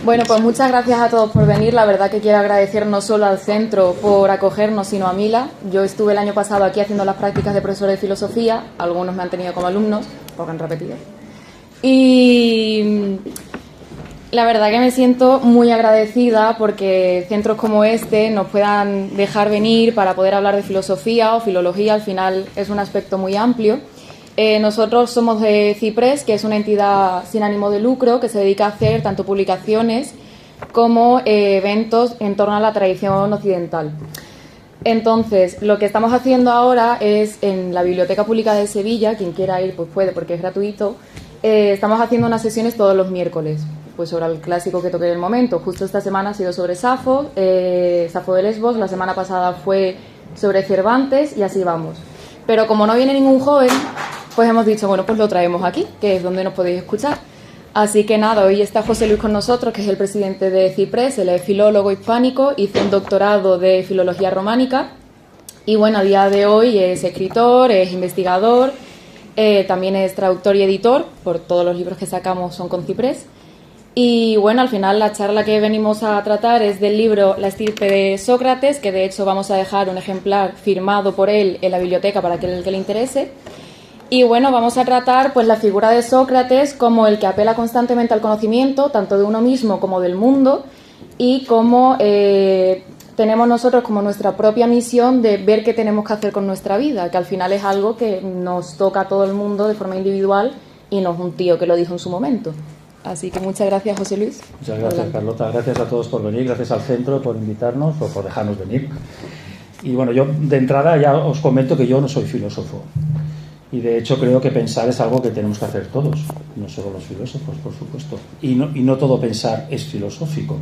Bueno, pues muchas gracias a todos por venir. La verdad que quiero agradecer no solo al centro por acogernos, sino a Mila. Yo estuve el año pasado aquí haciendo las prácticas de profesor de filosofía. Algunos me han tenido como alumnos, porque han repetido. Y la verdad que me siento muy agradecida porque centros como este nos puedan dejar venir para poder hablar de filosofía o filología. Al final es un aspecto muy amplio. Nosotros somos de Ciprés, que es una entidad sin ánimo de lucro que se dedica a hacer tanto publicaciones como eventos en torno a la tradición occidental. Entonces, lo que estamos haciendo ahora es en la Biblioteca Pública de Sevilla, quien quiera ir pues puede porque es gratuito, estamos haciendo unas sesiones todos los miércoles, pues sobre el clásico que toque en el momento. Justo esta semana ha sido sobre Safo, Safo de Lesbos, la semana pasada fue sobre Cervantes y así vamos. Pero como no viene ningún joven, pues hemos dicho, bueno, pues lo traemos aquí, que es donde nos podéis escuchar. Así que nada, hoy está José Luis con nosotros, que es el presidente de Ciprés, él es filólogo hispánico, hizo un doctorado de filología románica y bueno, a día de hoy es escritor, es investigador, también es traductor y editor, por todos los libros que sacamos son con Ciprés. Y bueno, al final la charla que venimos a tratar es del libro La estirpe de Sócrates, que de hecho vamos a dejar un ejemplar firmado por él en la biblioteca para aquel que le interese. Y bueno, vamos a tratar pues la figura de Sócrates como el que apela constantemente al conocimiento, tanto de uno mismo como del mundo, y cómo tenemos nosotros como nuestra propia misión de ver qué tenemos que hacer con nuestra vida, que al final es algo que nos toca a todo el mundo de forma individual y no es un tío que lo dijo en su momento. Así que muchas gracias, José Luis. Muchas gracias, Carlota. Gracias a todos por venir, gracias al centro por invitarnos o por dejarnos venir. Y bueno, yo de entrada ya os comento que yo no soy filósofo. Y de hecho creo que pensar es algo que tenemos que hacer todos, no solo los filósofos, por supuesto. Y no todo pensar es filosófico.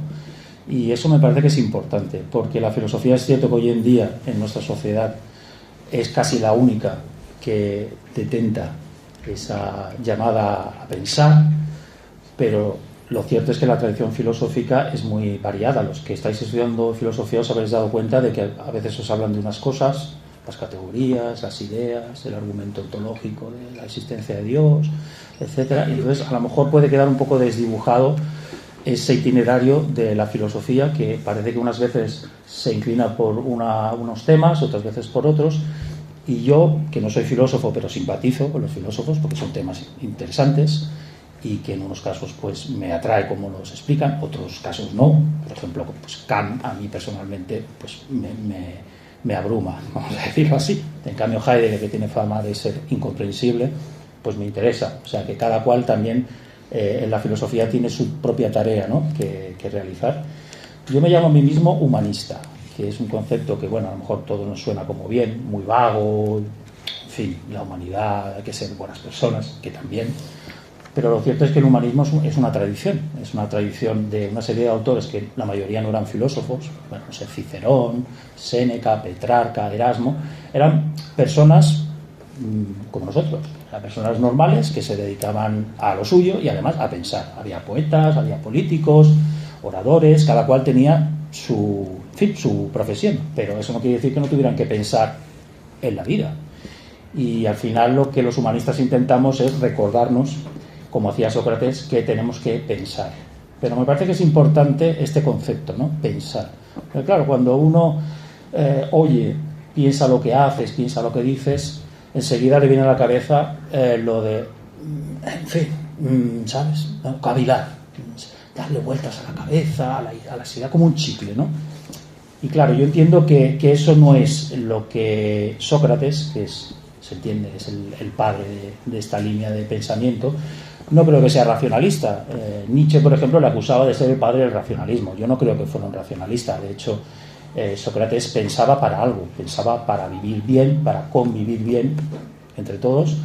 Y eso me parece que es importante, porque la filosofía es cierto que hoy en día en nuestra sociedad es casi la única que detenta esa llamada a pensar, pero lo cierto es que la tradición filosófica es muy variada. Los que estáis estudiando filosofía os habréis dado cuenta de que a veces os hablan de unas cosas, las categorías, las ideas, el argumento ontológico de la existencia de Dios, etcétera. Y entonces a lo mejor puede quedar un poco desdibujado ese itinerario de la filosofía, que parece que unas veces se inclina por unos temas, otras veces por otros. Y yo, que no soy filósofo, pero simpatizo con los filósofos porque son temas interesantes y que en unos casos pues me atrae como los explican, otros casos no. Por ejemplo, pues Kant a mí personalmente pues me abruma, vamos a decirlo así. En cambio Heidegger, que tiene fama de ser incomprensible, pues me interesa. O sea que cada cual también en la filosofía tiene su propia tarea, ¿no?, que realizar. Yo me llamo a mí mismo humanista, que es un concepto que, bueno, a lo mejor todo nos suena como bien, muy vago, en fin, la humanidad, hay que ser buenas personas, que también. Pero lo cierto es que el humanismo es una tradición de una serie de autores que la mayoría no eran filósofos, bueno, no sé, Cicerón, Séneca, Petrarca, Erasmo, eran personas como nosotros, eran personas normales que se dedicaban a lo suyo y además a pensar. Había poetas, había políticos, oradores, cada cual tenía su profesión, pero eso no quiere decir que no tuvieran que pensar en la vida. Y al final lo que los humanistas intentamos es recordarnos, como hacía Sócrates, que tenemos que pensar. Pero me parece que es importante este concepto, ¿no?, pensar. Pero claro, cuando uno oye, piensa lo que haces, piensa lo que dices, enseguida le viene a la cabeza lo de, en fin, ¿sabes?, ¿no?, cavilar, darle vueltas a la cabeza, a la idea, como un chicle, ¿no? Y claro, yo entiendo que eso no es lo que Sócrates, que se entiende, es el padre de esta línea de pensamiento, no creo que sea racionalista. Nietzsche, por ejemplo, le acusaba de ser el padre del racionalismo. Yo no creo que fuera un racionalista. De hecho, Sócrates pensaba para algo, pensaba para vivir bien, para convivir bien entre todos,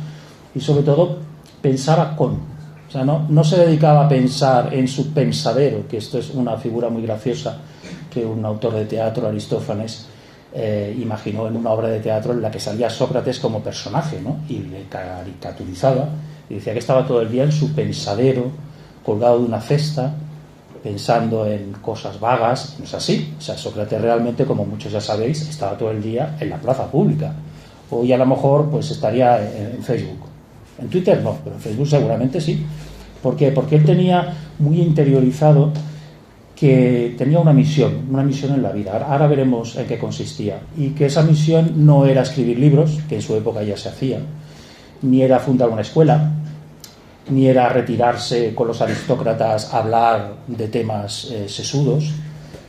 y sobre todo pensaba con. O sea, no se dedicaba a pensar en su pensadero, que esto es una figura muy graciosa que un autor de teatro, Aristófanes, imaginó en una obra de teatro en la que salía Sócrates como personaje, ¿no?, y le caricaturizaba y decía que estaba todo el día en su pensadero, colgado de una cesta, pensando en cosas vagas. No es así. O sea, Sócrates realmente, como muchos ya sabéis, estaba todo el día en la plaza pública. Hoy a lo mejor pues estaría en Facebook. En Twitter no, pero en Facebook seguramente sí. ¿Por qué? Porque él tenía muy interiorizado que tenía una misión en la vida. Ahora veremos en qué consistía. Y que esa misión no era escribir libros, que en su época ya se hacía, ni era fundar una escuela, ni era retirarse con los aristócratas a hablar de temas sesudos,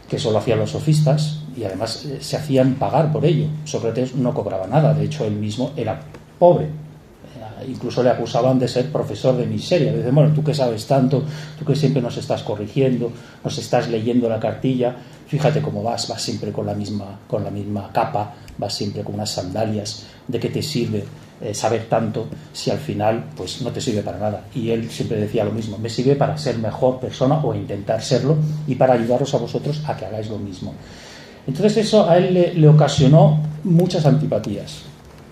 que solo hacían los sofistas, y además se hacían pagar por ello. Sócrates no cobraba nada, de hecho él mismo era pobre. Incluso le acusaban de ser profesor de miseria. Dicen, bueno, tú que sabes tanto, tú que siempre nos estás corrigiendo, nos estás leyendo la cartilla, fíjate cómo vas siempre con la misma capa, vas siempre con unas sandalias. ¿De qué te sirve saber tanto si al final pues no te sirve para nada? Y él siempre decía lo mismo: me sirve para ser mejor persona o intentar serlo, y para ayudaros a vosotros a que hagáis lo mismo. Entonces eso a él le ocasionó muchas antipatías,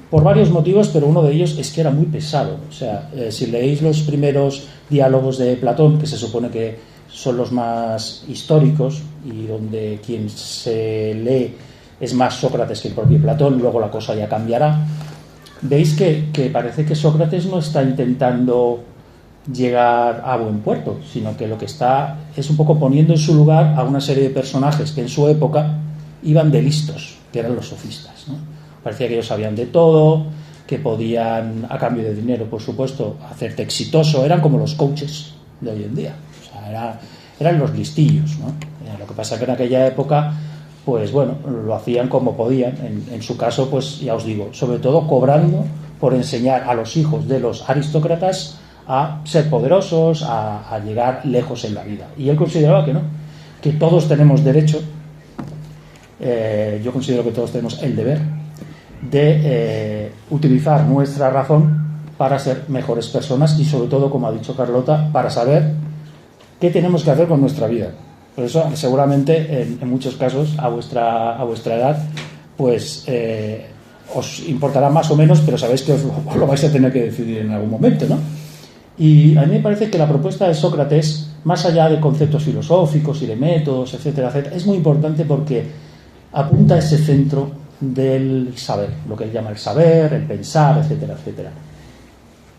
por varios motivos, pero uno de ellos es que era muy pesado. O sea, si leéis los primeros diálogos de Platón, que se supone que son los más históricos y donde quien se lee es más Sócrates que el propio Platón, luego la cosa ya cambiará, veis que parece que Sócrates no está intentando llegar a buen puerto, sino que lo que está es un poco poniendo en su lugar a una serie de personajes que en su época iban de listos, que eran los sofistas, ¿no? Parecía que ellos sabían de todo, que podían, a cambio de dinero, por supuesto, hacerte exitoso. Eran como los coaches de hoy en día. O sea, eran los listillos, ¿no? Lo que pasa es que en aquella época, pues bueno, lo hacían como podían. En su caso, pues ya os digo, sobre todo cobrando por enseñar a los hijos de los aristócratas a ser poderosos, a llegar lejos en la vida. Y él consideraba que no, que todos tenemos derecho, yo considero que todos tenemos el deber de utilizar nuestra razón para ser mejores personas y, sobre todo, como ha dicho Carlota, para saber qué tenemos que hacer con nuestra vida. Por eso, seguramente, en muchos casos, a vuestra edad, pues os importará más o menos, pero sabéis que os lo vais a tener que decidir en algún momento, ¿no? Y a mí me parece que la propuesta de Sócrates, más allá de conceptos filosóficos y de métodos, etcétera, etcétera, es muy importante porque apunta a ese centro del saber, lo que él llama el saber, el pensar, etcétera, etcétera.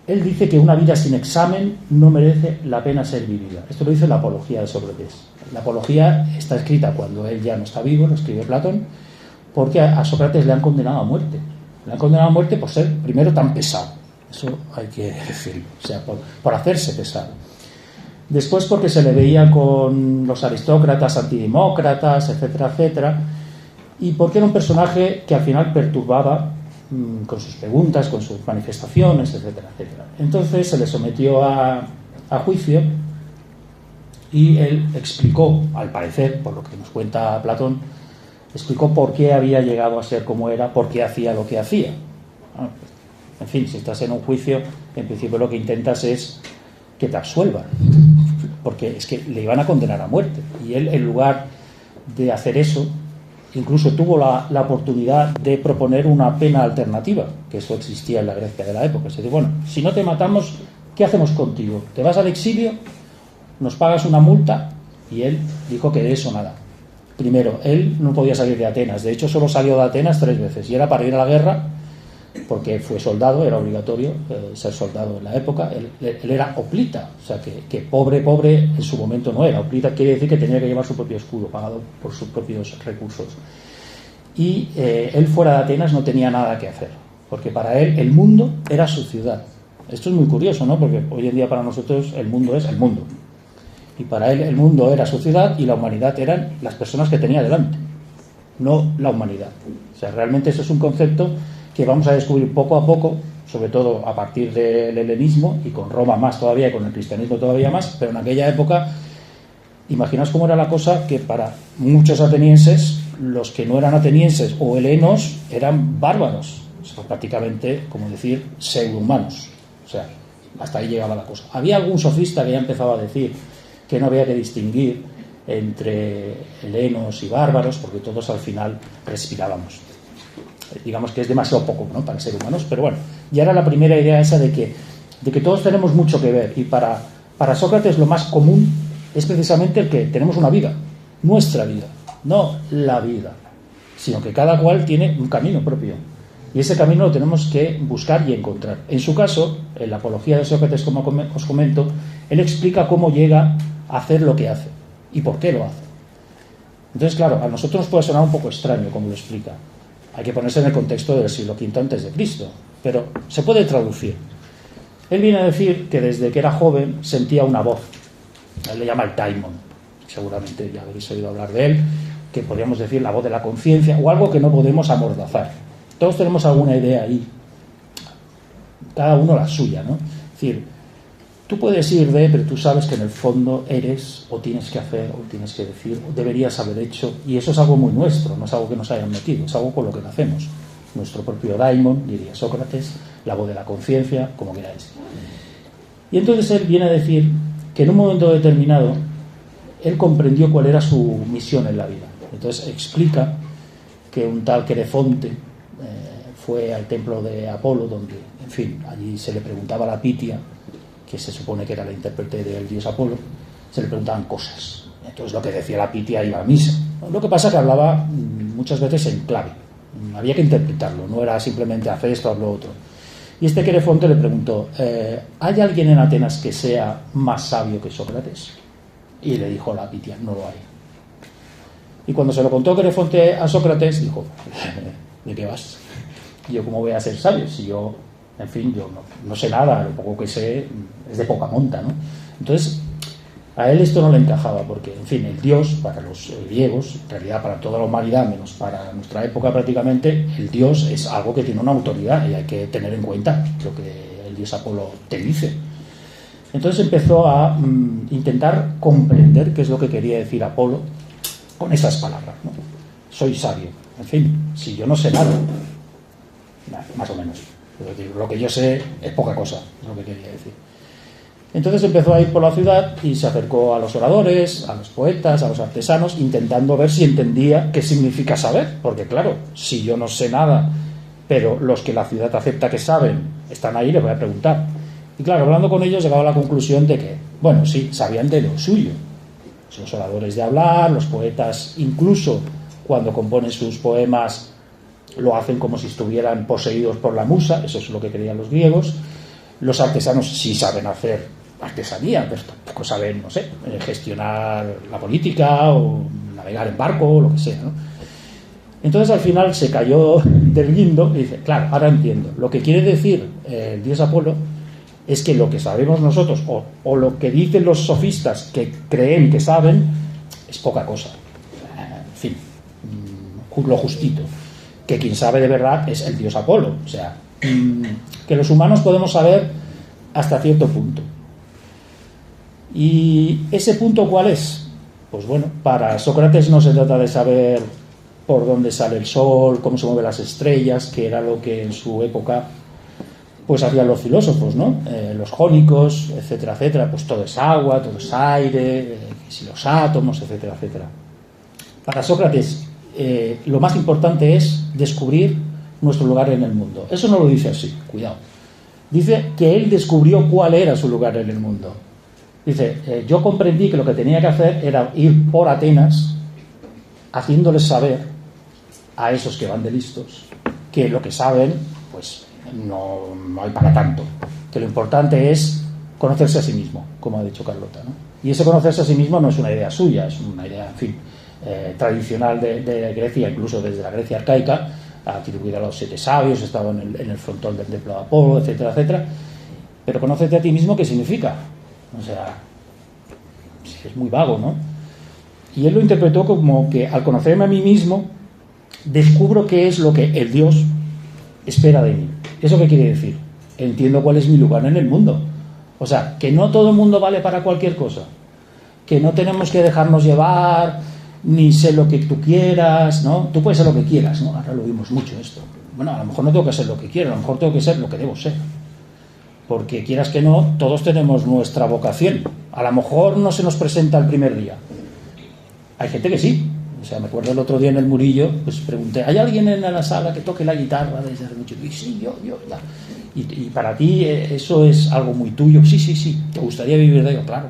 Él dice que una vida sin examen no merece la pena ser vivida. Esto lo dice la Apología de Sócrates. La Apología está escrita cuando él ya no está vivo, lo escribe Platón, porque a Sócrates le han condenado a muerte. Le han condenado a muerte por ser, primero, tan pesado. Eso hay que decirlo, o sea, por hacerse pesado. Después porque se le veía con los aristócratas, antidemócratas, etcétera, etcétera. Y porque era un personaje que al final perturbaba con sus preguntas, con sus manifestaciones, etcétera, etcétera. Entonces se le sometió a juicio y él explicó, al parecer, por lo que nos cuenta Platón, explicó por qué había llegado a ser como era, por qué hacía lo que hacía. En fin, si estás en un juicio, en principio lo que intentas es que te absuelvan, porque es que le iban a condenar a muerte. Y él, en lugar de hacer eso, incluso tuvo la oportunidad de proponer una pena alternativa, que eso existía en la Grecia de la época. Es decir, bueno, si no te matamos, ¿qué hacemos contigo? ¿Te vas al exilio? ¿Nos pagas una multa? Y él dijo que de eso nada. Primero, él no podía salir de Atenas. De hecho, solo salió de Atenas 3 veces. Y era para ir a la guerra, porque fue soldado, era obligatorio ser soldado en la época. Él era hoplita, o sea que pobre en su momento no era. Hoplita quiere decir que tenía que llevar su propio escudo, pagado por sus propios recursos. Y él fuera de Atenas no tenía nada que hacer, porque para él el mundo era su ciudad. Esto es muy curioso, ¿no? Porque hoy en día para nosotros el mundo es el mundo. Y para él el mundo era su ciudad y la humanidad eran las personas que tenía delante, no la humanidad. O sea, realmente eso es un concepto que vamos a descubrir poco a poco, sobre todo a partir del helenismo y con Roma más todavía y con el cristianismo todavía más, pero en aquella época, imaginaos cómo era la cosa, que para muchos atenienses, los que no eran atenienses o helenos eran bárbaros, o sea, prácticamente, como decir, pseudohumanos. O sea, hasta ahí llegaba la cosa. Había algún sofista que ya empezaba a decir que no había que distinguir entre helenos y bárbaros, porque todos al final respirábamos. Digamos que es demasiado poco, ¿no?, para ser humanos, pero bueno, ya era la primera idea esa de que todos tenemos mucho que ver, y para Sócrates lo más común es precisamente el que tenemos una vida, nuestra vida, no la vida, sino que cada cual tiene un camino propio, y ese camino lo tenemos que buscar y encontrar. En su caso, en la Apología de Sócrates, como os comento, él explica cómo llega a hacer lo que hace y por qué lo hace. Entonces, claro, a nosotros nos puede sonar un poco extraño como lo explica. Hay que ponerse en el contexto del siglo V antes de Cristo, pero se puede traducir. Él viene a decir que desde que era joven sentía una voz. Él le llama el daimon. Seguramente ya habéis oído hablar de él, que podríamos decir la voz de la conciencia o algo que no podemos amordazar. Todos tenemos alguna idea ahí, cada uno la suya, ¿no? Es decir, tú puedes ir pero tú sabes que en el fondo eres, o tienes que hacer, o tienes que decir, o deberías haber hecho, y eso es algo muy nuestro, no es algo que nos hayan metido, es algo con lo que nacemos. Nuestro propio daimon, diría Sócrates, la voz de la conciencia, como queráis. Y entonces él viene a decir que en un momento determinado él comprendió cuál era su misión en la vida. Entonces explica que un tal Querefonte fue al templo de Apolo, donde, en fin, allí se le preguntaba a la Pitia, que se supone que era la intérprete del dios Apolo, se le preguntaban cosas. Entonces lo que decía la Pitia iba a misa. Lo que pasa es que hablaba muchas veces en clave. Había que interpretarlo, no era simplemente hacer esto o lo otro. Y este Querefonte le preguntó, ¿hay alguien en Atenas que sea más sabio que Sócrates? Y le dijo la Pitia, no lo hay. Y cuando se lo contó Querefonte a Sócrates, dijo, ¿de qué vas? ¿Y yo cómo voy a ser sabio? Si yo, en fin, yo no sé nada, lo poco que sé es de poca monta, ¿no? Entonces, a él esto no le encajaba, porque, en fin, el dios, para los griegos, en realidad para toda la humanidad, menos para nuestra época prácticamente, el dios es algo que tiene una autoridad y hay que tener en cuenta lo que el dios Apolo te dice. Entonces empezó a intentar comprender qué es lo que quería decir Apolo con esas palabras, ¿no? Soy sabio. En fin, si yo no sé nada, más o menos. Es decir, lo que yo sé es poca cosa, es lo que quería decir. Entonces empezó a ir por la ciudad y se acercó a los oradores, a los poetas, a los artesanos, intentando ver si entendía qué significa saber. Porque claro, si yo no sé nada, pero los que la ciudad acepta que saben están ahí, les voy a preguntar. Y claro, hablando con ellos llegaba a la conclusión de que, bueno, sí, sabían de lo suyo. Los oradores de hablar, los poetas, incluso cuando componen sus poemas, lo hacen como si estuvieran poseídos por la musa, eso es lo que creían los griegos. Los artesanos sí saben hacer artesanía, pero tampoco saben, no sé, gestionar la política o navegar en barco o lo que sea, ¿no? Entonces al final se cayó del guindo y dice, claro, ahora entiendo. Lo que quiere decir el dios Apolo es que lo que sabemos nosotros o lo que dicen los sofistas que creen que saben es poca cosa. En fin, lo justito. Que quien sabe de verdad es el dios Apolo. O sea, que los humanos podemos saber hasta cierto punto. ¿Y ese punto cuál es? Pues bueno, para Sócrates no se trata de saber por dónde sale el sol, cómo se mueven las estrellas, que era lo que en su época pues hacían los filósofos, ¿no? Los jónicos, etcétera, etcétera. Pues todo es agua, todo es aire, si los átomos, etcétera, etcétera. Para Sócrates lo más importante es descubrir nuestro lugar en el mundo. Eso no lo dice así, cuidado. Dice que él descubrió cuál era su lugar en el mundo. Dice, yo comprendí que lo que tenía que hacer era ir por Atenas haciéndoles saber a esos que van de listos que lo que saben pues no hay para tanto, que lo importante es conocerse a sí mismo, como ha dicho Carlota, ¿no? Y ese conocerse a sí mismo no es una idea suya, es una idea, en fin, tradicional de Grecia, incluso desde la Grecia arcaica, atribuida a los 7 sabios, estaba en el frontón del templo de Apolo, etcétera, etcétera. Pero conócete a ti mismo, ¿qué significa? O sea, es muy vago, ¿no? Y él lo interpretó como que al conocerme a mí mismo descubro qué es lo que el Dios espera de mí. ¿Eso qué quiere decir? Entiendo cuál es mi lugar en el mundo. O sea, que no todo el mundo vale para cualquier cosa, que no tenemos que dejarnos llevar ni ser lo que tú quieras, ¿no? Tú puedes ser lo que quieras, ¿no? Ahora lo vimos mucho esto. Bueno, a lo mejor no tengo que ser lo que quiero, a lo mejor tengo que ser lo que debo ser. Porque quieras que no, todos tenemos nuestra vocación. A lo mejor no se nos presenta el primer día. Hay gente que sí. O sea, me acuerdo el otro día en el Murillo, pues pregunté, ¿hay alguien en la sala que toque la guitarra desde hace mucho? Y sí, yo. Y para ti eso es algo muy tuyo. Sí. ¿Te gustaría vivir de ello? Claro.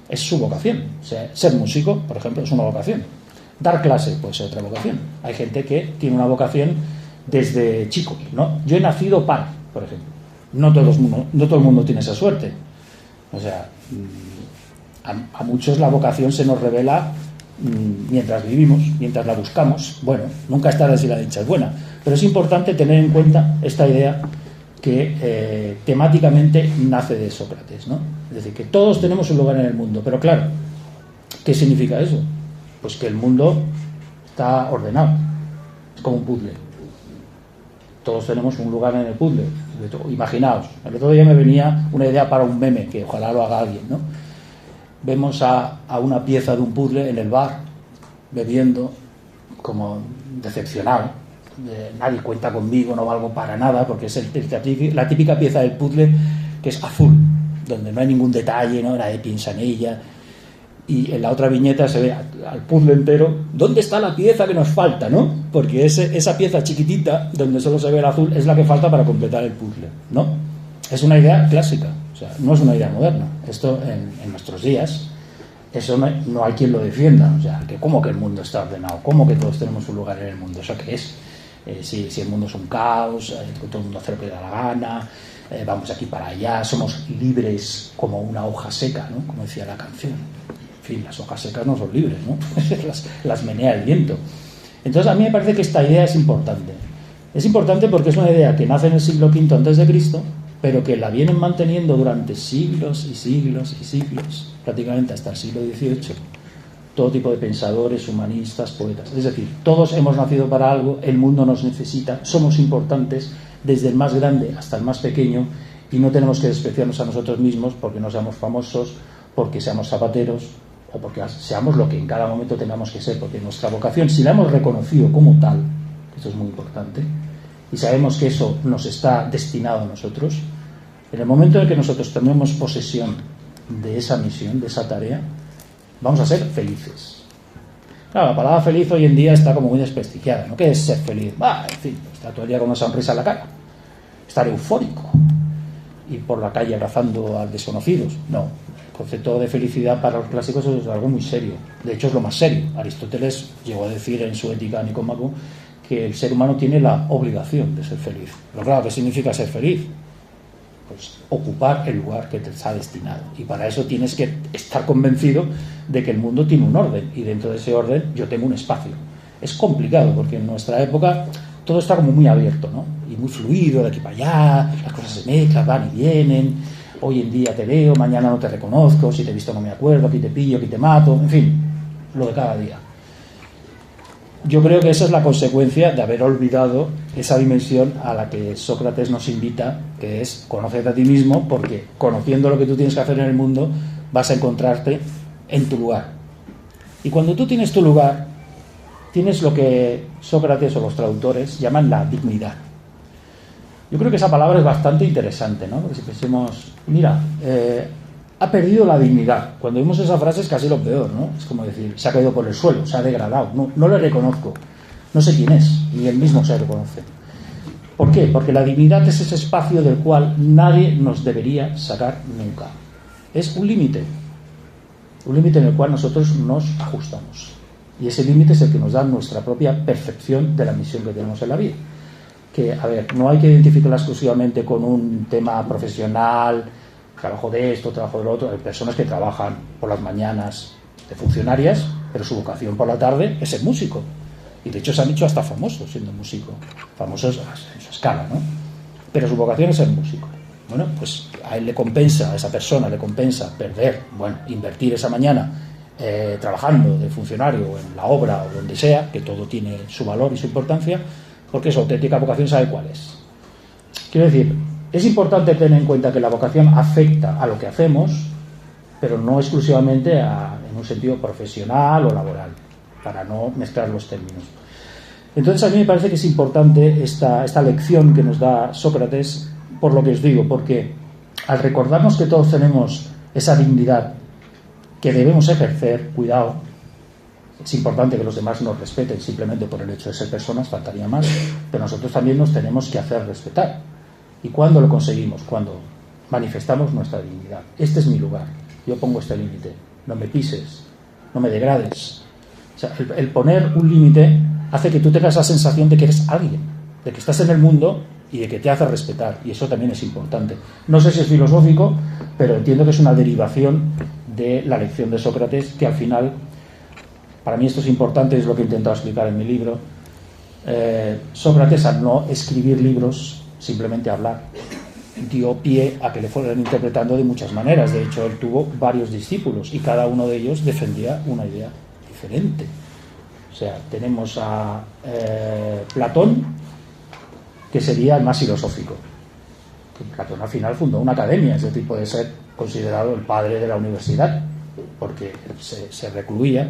Es su vocación. O sea, ser músico, por ejemplo, es una vocación. Dar clase puede ser otra vocación. Hay gente que tiene una vocación desde chico, ¿no? Yo he nacido para, por ejemplo. No todo el mundo tiene esa suerte. O sea, a muchos la vocación se nos revela mientras vivimos, mientras la buscamos. Bueno, nunca es tarde si la dicha es buena, pero es importante tener en cuenta esta idea que temáticamente nace de Sócrates, ¿no? Es decir, que todos tenemos un lugar en el mundo, pero claro, ¿qué significa eso? Pues que el mundo está ordenado, es como un puzzle. Todos tenemos un lugar en el puzzle. Imaginaos, el otro día me venía una idea para un meme, que ojalá lo haga alguien, ¿no? Vemos a una pieza de un puzzle en el bar, bebiendo, como decepcionado. Nadie cuenta conmigo, no valgo para nada, porque es la típica pieza del puzzle que es azul, donde no hay ningún detalle, ¿no? Nadie piensa en ella. Y en la otra viñeta se ve al puzzle entero dónde está la pieza que nos falta, ¿no? Porque esa pieza chiquitita donde solo se ve el azul es la que falta para completar el puzzle, ¿no? Es una idea clásica, o sea, no es una idea moderna. Esto en nuestros días, eso no hay quien lo defienda. O sea, que ¿cómo que el mundo está ordenado? ¿Cómo que todos tenemos un lugar en el mundo? ¿Eso qué es? Si el mundo es un caos, todo el mundo hace lo que le da la gana, vamos aquí para allá, somos libres como una hoja seca, ¿no? Como decía la canción. En fin, las hojas secas no son libres, ¿no? las menea el viento. Entonces a mí me parece que esta idea es importante. Es importante porque es una idea que nace en el siglo V a.C., pero que la vienen manteniendo durante siglos y siglos y siglos, prácticamente hasta el siglo XVIII, todo tipo de pensadores, humanistas, poetas. Es decir, todos hemos nacido para algo, el mundo nos necesita, somos importantes, desde el más grande hasta el más pequeño, y no tenemos que despreciarnos a nosotros mismos porque no seamos famosos, porque seamos zapateros, o porque seamos lo que en cada momento tengamos que ser, porque nuestra vocación, si la hemos reconocido como tal, esto es muy importante, y sabemos que eso nos está destinado a nosotros, en el momento en que nosotros tomemos posesión de esa misión, de esa tarea, vamos a ser felices. Claro, la palabra feliz hoy en día está como muy desprestigiada, ¿no? ¿Qué es ser feliz? En fin, estar todo el día con una sonrisa en la cara, estar eufórico, ir por la calle abrazando a desconocidos. No, el concepto de felicidad para los clásicos es algo muy serio. De hecho, es lo más serio. Aristóteles llegó a decir en su Ética Nicómaco que el ser humano tiene la obligación de ser feliz. Pero claro, ¿qué significa ser feliz? Pues ocupar el lugar que te está destinado. Y para eso tienes que estar convencido de que el mundo tiene un orden, y dentro de ese orden yo tengo un espacio. Es complicado porque en nuestra época todo está como muy abierto, ¿no? Y muy fluido, de aquí para allá, las cosas se mezclan, van y vienen. Hoy en día te veo, mañana no te reconozco, si te he visto no me acuerdo, aquí te pillo, aquí te mato, en fin, lo de cada día. Yo creo que esa es la consecuencia de haber olvidado esa dimensión a la que Sócrates nos invita, que es conócete a ti mismo, porque conociendo lo que tú tienes que hacer en el mundo, vas a encontrarte en tu lugar. Y cuando tú tienes tu lugar, tienes lo que Sócrates o los traductores llaman la dignidad. Yo creo que esa palabra es bastante interesante, ¿no? Porque si pensemos, mira, ha perdido la dignidad. Cuando vemos esa frase es casi lo peor, ¿no? Es como decir, se ha caído por el suelo, se ha degradado, no le reconozco, no sé quién es, ni él mismo se reconoce. ¿Por qué? Porque la dignidad es ese espacio del cual nadie nos debería sacar nunca. Es un límite en el cual nosotros nos ajustamos. Y ese límite es el que nos da nuestra propia percepción de la misión que tenemos en la vida. Que, a ver, no hay que identificarla exclusivamente con un tema profesional, trabajo de esto, trabajo de lo otro. Hay personas que trabajan por las mañanas de funcionarias, pero su vocación por la tarde es ser músico. Y de hecho se han hecho hasta famosos siendo músico. Famosos en su escala, ¿no? Pero su vocación es ser músico. Bueno, pues a él le compensa, a esa persona le compensa invertir esa mañana trabajando de funcionario o en la obra o donde sea, que todo tiene su valor y su importancia, porque su auténtica vocación sabe cuál es. Quiero decir, es importante tener en cuenta que la vocación afecta a lo que hacemos, pero no exclusivamente en un sentido profesional o laboral, para no mezclar los términos. Entonces a mí me parece que es importante esta lección que nos da Sócrates, por lo que os digo, porque al recordarnos que todos tenemos esa dignidad que debemos ejercer, cuidado, es importante que los demás nos respeten simplemente por el hecho de ser personas, faltaría más, pero nosotros también nos tenemos que hacer respetar. ¿Y cuándo lo conseguimos? Cuando manifestamos nuestra dignidad. Este es mi lugar, yo pongo este límite, no me pises, no me degrades. O sea, el poner un límite hace que tú tengas la sensación de que eres alguien, de que estás en el mundo y de que te hace respetar, y eso también es importante. No sé si es filosófico, pero entiendo que es una derivación de la lección de Sócrates, que al final para mí esto es importante, es lo que he intentado explicar en mi libro. Sócrates, al no escribir libros, simplemente hablar, dio pie a que le fueran interpretando de muchas maneras. De hecho, él tuvo varios discípulos y cada uno de ellos defendía una idea diferente. O sea, tenemos a Platón, que sería el más filosófico. Platón al final fundó una academia, es decir, puede ser considerado el padre de la universidad, porque se recluía,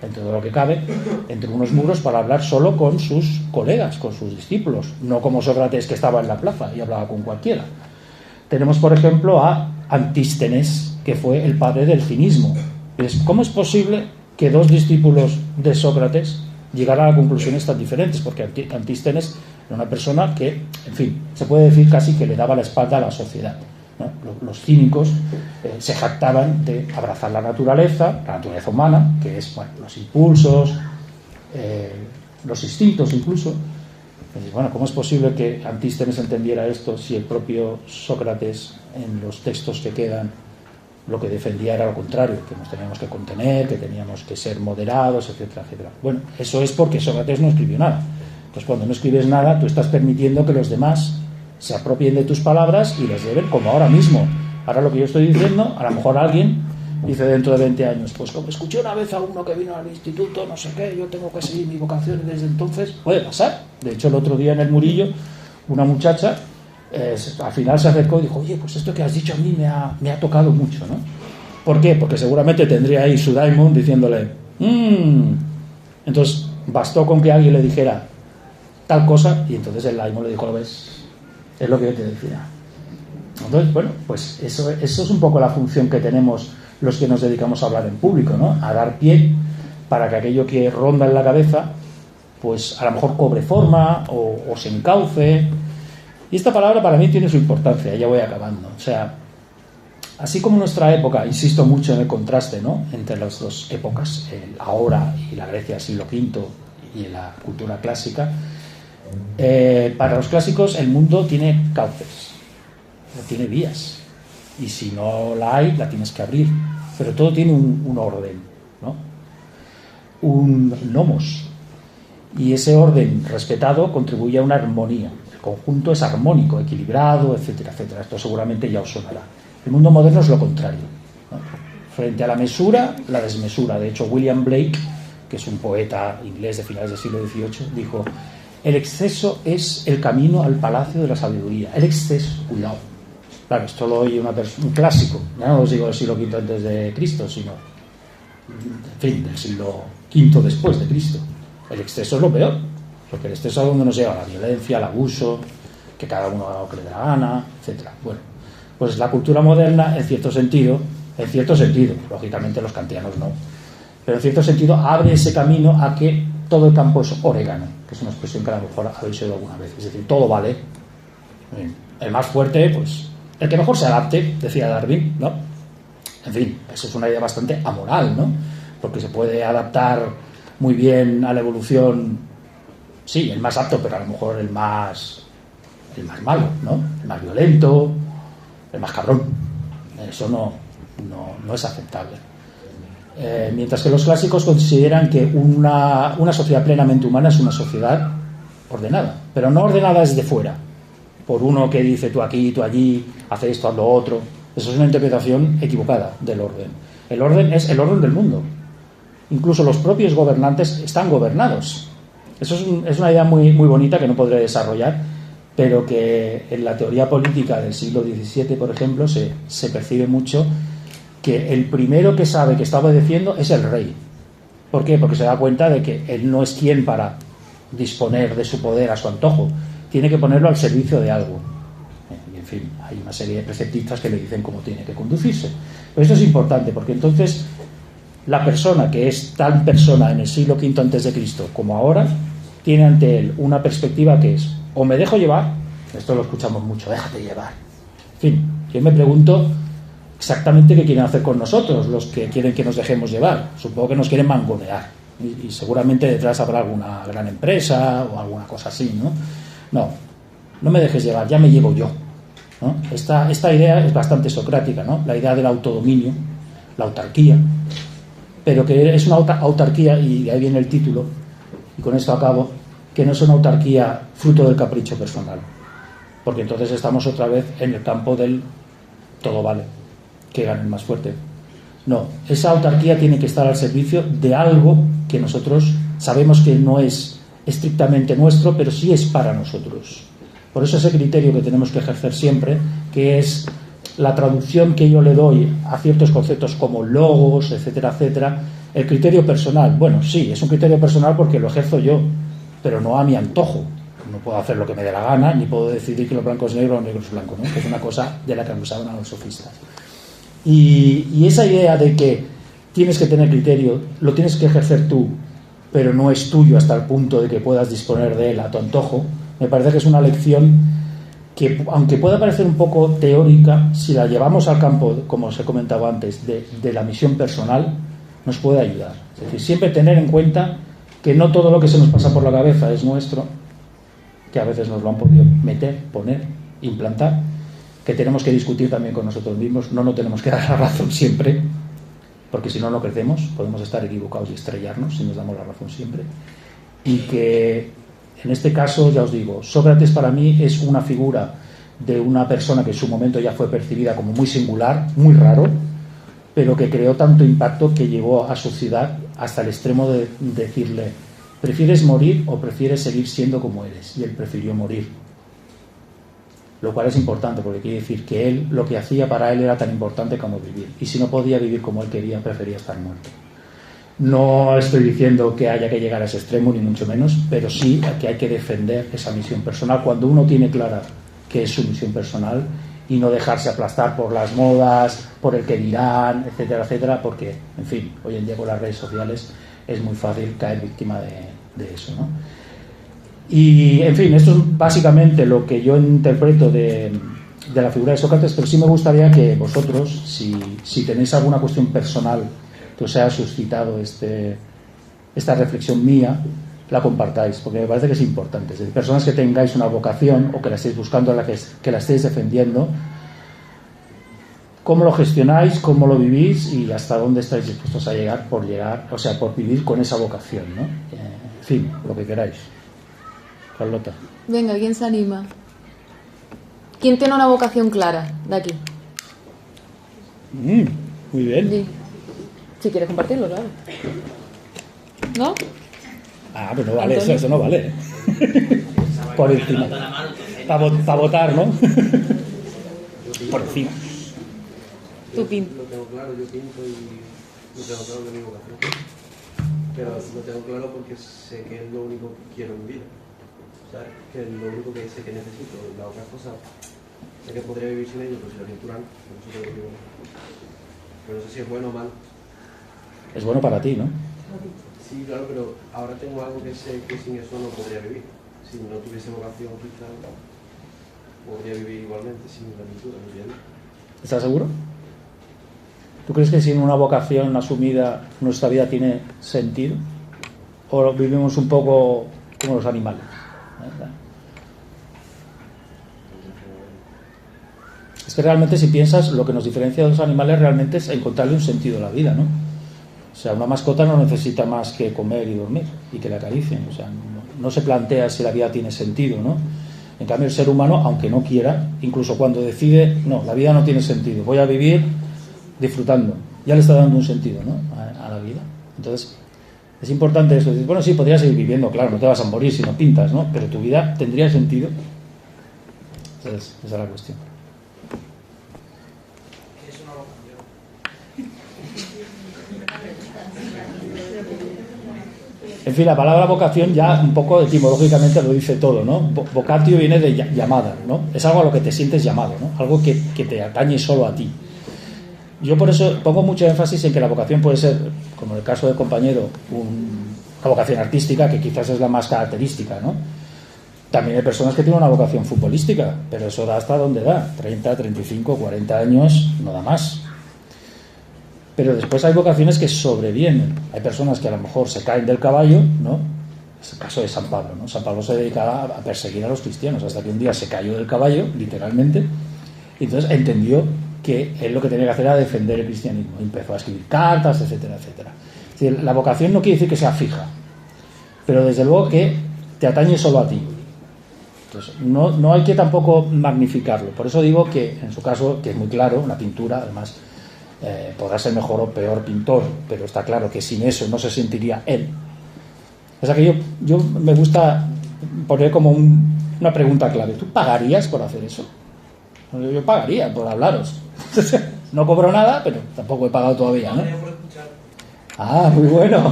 dentro de lo que cabe, entre unos muros para hablar solo con sus colegas, con sus discípulos, no como Sócrates, que estaba en la plaza y hablaba con cualquiera. Tenemos, por ejemplo, a Antístenes, que fue el padre del cinismo. ¿Cómo es posible que dos discípulos de Sócrates llegaran a conclusiones tan diferentes? Porque Antístenes era una persona que, en fin, se puede decir casi que le daba la espalda a la sociedad, ¿no? Los cínicos se jactaban de abrazar la naturaleza humana, que es, bueno, los impulsos, los instintos incluso. Bueno, ¿cómo es posible que Antístenes entendiera esto si el propio Sócrates, en los textos que quedan, lo que defendía era lo contrario, que nos teníamos que contener, que teníamos que ser moderados, etcétera, etcétera? Bueno, eso es porque Sócrates no escribió nada. Pues cuando no escribes nada, tú estás permitiendo que los demás se apropien de tus palabras y les lleven, como ahora mismo. Ahora lo que yo estoy diciendo, a lo mejor alguien dice dentro de 20 años, pues como escuché una vez a uno que vino al instituto, no sé qué, yo tengo que seguir mi vocación y desde entonces puede pasar. De hecho, el otro día en el Murillo, una muchacha al final se acercó y dijo, oye, pues esto que has dicho a mí me ha tocado mucho, ¿no? ¿Por qué? Porque seguramente tendría ahí su daimon diciéndole, Entonces bastó con que alguien le dijera tal cosa y entonces el daimon le dijo, ¿lo ves? Es lo que yo te decía. Entonces, bueno, pues eso es un poco la función que tenemos los que nos dedicamos a hablar en público, ¿no? A dar pie para que aquello que ronda en la cabeza, pues a lo mejor cobre forma o se encauce. Y esta palabra para mí tiene su importancia, ya voy acabando. O sea, así como nuestra época, insisto mucho en el contraste, ¿no?, entre las dos épocas, el ahora y la Grecia del siglo V y la cultura clásica, para los clásicos el mundo tiene cauces, tiene vías, y si no la hay, la tienes que abrir, pero todo tiene un orden, ¿no?, un nomos, y ese orden respetado contribuye a una armonía. El conjunto es armónico, equilibrado, etcétera, etcétera. Esto seguramente ya os sonará. El mundo moderno es lo contrario, ¿no? Frente a la mesura, la desmesura. De hecho, William Blake, que es un poeta inglés de finales del siglo XVIII, dijo: el exceso es el camino al palacio de la sabiduría. El exceso, cuidado. Claro, esto lo oye un clásico. Ya no os digo del siglo V antes de Cristo, sino, en fin, del siglo V después de Cristo. El exceso es lo peor, porque el exceso es donde nos lleva la violencia, el abuso, que cada uno haga lo que le dé la gana, etcétera. Bueno, pues la cultura moderna, en cierto sentido, lógicamente los kantianos no, pero en cierto sentido abre ese camino a que todo el campo es orégano, que es una expresión que a lo mejor habéis oído alguna vez, es decir, todo vale. El más fuerte, pues el que mejor se adapte, decía Darwin, ¿no? En fin, eso es una idea bastante amoral, ¿no? Porque se puede adaptar muy bien a la evolución, sí, el más apto, pero a lo mejor el más malo, ¿no? El más violento, el más cabrón. Eso no es aceptable. Mientras que los clásicos consideran que una sociedad plenamente humana es una sociedad ordenada, pero no ordenada desde fuera, por uno que dice tú aquí, tú allí, haz esto, haz lo otro. Eso es una interpretación equivocada del orden. El orden es el orden del mundo. Incluso los propios gobernantes están gobernados. Eso es una idea muy, muy bonita que no podré desarrollar, pero que en la teoría política del siglo XVII, por ejemplo, se percibe mucho que el primero que sabe que está obedeciendo es el rey. ¿Por qué? Porque se da cuenta de que él no es quien para disponer de su poder a su antojo, tiene que ponerlo al servicio de algo. Y en fin, hay una serie de preceptistas que le dicen cómo tiene que conducirse. Pero esto es importante, porque entonces la persona que es tal persona en el siglo V antes de Cristo como ahora tiene ante él una perspectiva que es: o me dejo llevar, esto lo escuchamos mucho, déjate llevar. En fin, yo me pregunto exactamente qué quieren hacer con nosotros los que quieren que nos dejemos llevar. Supongo que nos quieren mangonear y seguramente detrás habrá alguna gran empresa o alguna cosa así, ¿no? No me dejes llevar, ya me llevo yo, ¿no? Esta idea es bastante socrática, ¿no? La idea del autodominio, la autarquía. pero que es una autarquía, y de ahí viene el título, y con esto acabo, que no es una autarquía fruto del capricho personal, porque entonces estamos otra vez en el campo del todo vale, que gane el más fuerte. No, esa autarquía tiene que estar al servicio de algo que nosotros sabemos que no es estrictamente nuestro, pero sí es para nosotros. Por eso ese criterio que tenemos que ejercer siempre, que es la traducción que yo le doy a ciertos conceptos como logos, etcétera, etcétera, el criterio personal. Bueno, sí, es un criterio personal porque lo ejerzo yo, pero no a mi antojo. No puedo hacer lo que me dé la gana, ni puedo decidir que lo blanco es negro o negro es blanco, ¿no? Que es una cosa de la que abusaban a los sofistas. Y esa idea de que tienes que tener criterio, lo tienes que ejercer tú, pero no es tuyo hasta el punto de que puedas disponer de él a tu antojo, me parece que es una lección que, aunque pueda parecer un poco teórica, si la llevamos al campo, como os he comentado antes, de la misión personal, nos puede ayudar. Es decir, siempre tener en cuenta que no todo lo que se nos pasa por la cabeza es nuestro, que a veces nos lo han podido meter, poner, implantar, que tenemos que discutir también con nosotros mismos, no tenemos que dar la razón siempre, porque si no, no crecemos, podemos estar equivocados y estrellarnos si nos damos la razón siempre, y que en este caso, ya os digo, Sócrates para mí es una figura de una persona que en su momento ya fue percibida como muy singular, muy raro, pero que creó tanto impacto que llevó a su ciudad hasta el extremo de decirle: ¿prefieres morir o prefieres seguir siendo como eres? Y él prefirió morir. Lo cual es importante, porque quiere decir que él, lo que hacía para él era tan importante como vivir. Y si no podía vivir como él quería, prefería estar muerto. No estoy diciendo que haya que llegar a ese extremo, ni mucho menos, pero sí que hay que defender esa misión personal cuando uno tiene clara que es su misión personal, y no dejarse aplastar por las modas, por el que dirán, etcétera, etcétera, porque, en fin, hoy en día con las redes sociales es muy fácil caer víctima de eso, ¿no? Y, en fin, esto es básicamente lo que yo interpreto de la figura de Sócrates, pero sí me gustaría que vosotros, si tenéis alguna cuestión personal que os haya suscitado esta reflexión mía, la compartáis, porque me parece que es importante. Es decir, personas que tengáis una vocación o que la estéis buscando, que la estéis defendiendo, cómo lo gestionáis, cómo lo vivís y hasta dónde estáis dispuestos a llegar, por vivir con esa vocación, ¿no? En fin, lo que queráis. Carlota. Venga, ¿quién se anima? ¿Quién tiene una vocación clara de aquí? Muy bien. Sí. Si quieres compartirlo, claro. ¿No? Ah, pero no vale, eso no vale. Por encima. Para votar, ¿no? Por encima. Tú pintas. Lo tengo claro, yo pinto y lo tengo claro de mi vocación. Pero lo tengo claro porque sé que es lo único que quiero en mi vida. ¿Sabes? Que es lo único que sé que necesito. La otra cosa, sé que podría vivir sin ello, pero si la pintura no, pero no sé si es bueno o malo. Es bueno para ti, ¿no? Sí, claro, pero ahora tengo algo que sé que sin eso no podría vivir. Si no tuviese vocación, quizá podría vivir igualmente sin la pintura, ¿me entiendes? ¿Estás seguro? ¿Tú crees que sin una vocación asumida nuestra vida tiene sentido? ¿O vivimos un poco como los animales? Es que realmente, si piensas, lo que nos diferencia de los animales realmente es encontrarle un sentido a la vida, ¿no? O sea, una mascota no necesita más que comer y dormir y que la acaricien. O sea, no se plantea si la vida tiene sentido, ¿no? En cambio, el ser humano, aunque no quiera, incluso cuando decide, no, la vida no tiene sentido, voy a vivir disfrutando, ya le está dando un sentido, ¿no? a la vida. Entonces, es importante eso. Bueno, sí, podrías seguir viviendo, claro, no te vas a morir si no pintas, ¿no? Pero tu vida tendría sentido. Entonces, esa es la cuestión. En fin, la palabra vocación ya un poco etimológicamente lo dice todo, ¿no? Vocatio viene de llamada, ¿no? Es algo a lo que te sientes llamado, ¿no? Algo que te atañe solo a ti. Yo por eso pongo mucho énfasis en que la vocación puede ser, como en el caso del compañero, una vocación artística, que quizás es la más característica, ¿no? También hay personas que tienen una vocación futbolística, pero eso da hasta donde da, 30, 35, 40 años, no da más. Pero después hay vocaciones que sobrevienen. Hay personas que a lo mejor se caen del caballo, ¿no? Es el caso de San Pablo, ¿no? San Pablo se dedicaba a perseguir a los cristianos hasta que un día se cayó del caballo, literalmente, y entonces entendió que él lo que tenía que hacer era defender el cristianismo. Empezó a escribir cartas, etcétera, etcétera. Es decir, la vocación no quiere decir que sea fija, pero desde luego que te atañe solo a ti. Entonces, no hay que tampoco magnificarlo. Por eso digo que en su caso, que es muy claro, una pintura, además, podrá ser mejor o peor pintor, pero está claro que sin eso no se sentiría él. O sea que yo me gusta poner como una pregunta clave. ¿Tú pagarías por hacer eso? Yo pagaría por hablaros. No cobro nada, pero tampoco he pagado todavía, ¿no? Ah, muy bueno,